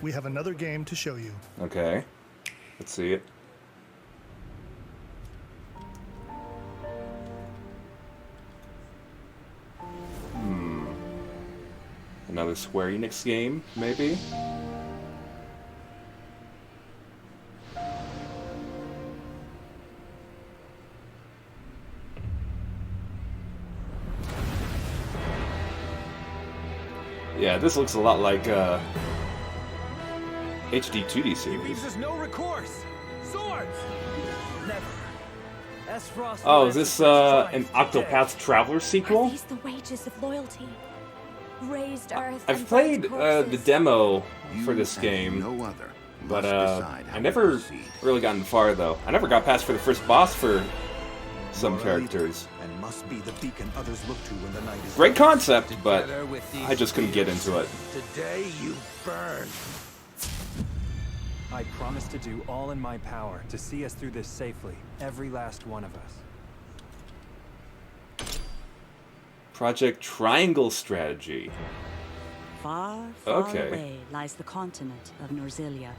we have another game to show you. Okay. Let's see it. Another Square Enix game, maybe? Yeah, this looks a lot like HD 2D series. He leaves us no recourse. Swords. Never. Oh, is this an Octopath Traveler sequel? Are these the wages of loyalty? Raised earth. I've played the demo for this game, but I never really gotten far though. I never got past for the first boss for some characters. And must be the beacon others look to when the night is Great concept, but I just couldn't get into it. Today you burn. I promise to do all in my power to see us through this safely, every last one of us. Project Triangle Strategy. Far, far away lies the continent of Norzilia,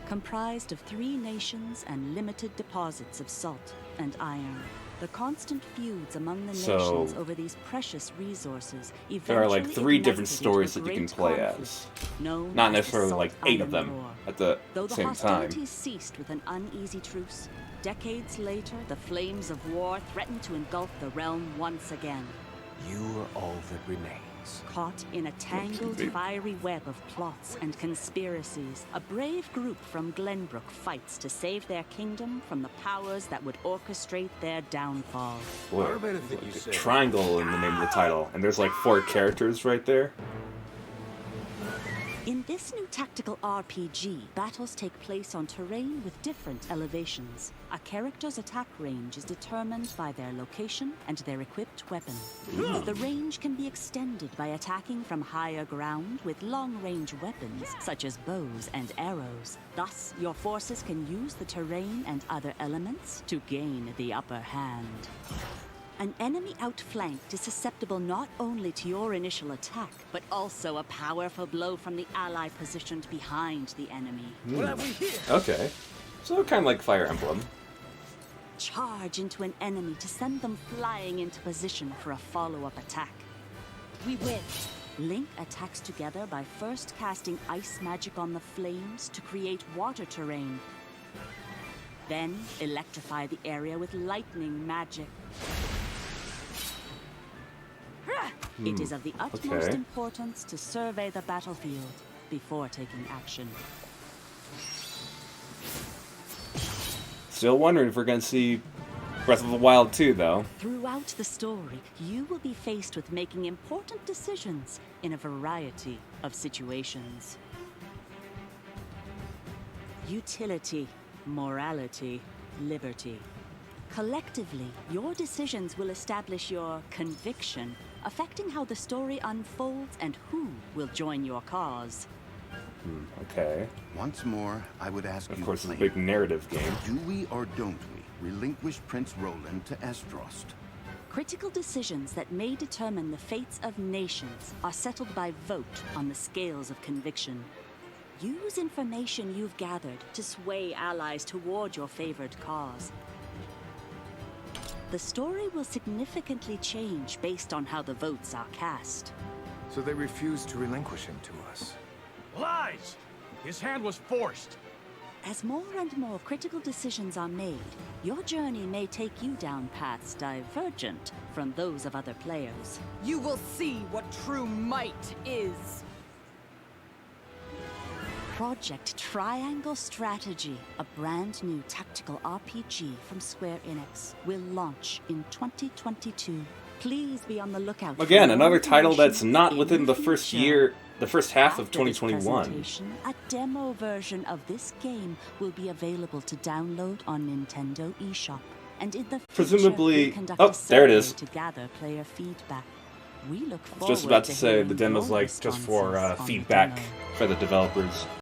comprised of 3 nations and limited deposits of salt and iron. The constant feuds among the nations over these precious resources there are like 3 different stories that you can play as. Not necessarily like 8 of them at the Though the same time. hostilities ceased with an uneasy truce, decades later, the flames of war threatened to engulf the realm once again. You are all that remains. Caught in a tangled, fiery web of plots and conspiracies, a brave group from Glenbrook fights to save their kingdom from the powers that would orchestrate their downfall. Boy, Triangle in the name of the title, and there's like 4 characters right there. In this new tactical RPG, battles take place on terrain with different elevations. A character's attack range is determined by their location and their equipped weapon. The range can be extended by attacking from higher ground with long-range weapons, such as bows and arrows. Thus, your forces can use the terrain and other elements to gain the upper hand. An enemy outflanked is susceptible not only to your initial attack, but also a powerful blow from the ally positioned behind the enemy. Okay. So kind of like Fire Emblem. Charge into an enemy to send them flying into position for a follow-up attack. We win. Link attacks together by first casting ice magic on the flames to create water terrain. Then electrify the area with lightning magic. It is of the utmost importance to survey the battlefield before taking action. Still wondering if we're going to see Breath of the Wild 2, though. Throughout the story, you will be faced with making important decisions in a variety of situations. Utility, morality, liberty. Collectively, your decisions will establish your conviction, affecting how the story unfolds and who will join your cause. Okay. Once more, I would ask you, of course, it's a big narrative game. Do we or don't we relinquish Prince Roland to Estrost? Critical decisions that may determine the fates of nations are settled by vote on the scales of conviction. Use information you've gathered to sway allies toward your favored cause. The story will significantly change based on how the votes are cast. So they refuse to relinquish him to us. Lies! His hand was forced. As more and more critical decisions are made, your journey may take you down paths divergent from those of other players. You will see what true might is. Project Triangle Strategy, a brand new tactical RPG from Square Enix, will launch in 2022. Please be on the lookout. Again, another title that's not within the first half of 2021. A demo version of this game will be available to download on Nintendo eShop, and in the future, presumably, we'll conduct oh, a there it is. survey to gather player feedback. We look I was forward just about to say hearing the demo's your like just for responses on the feedback demo. for the developers.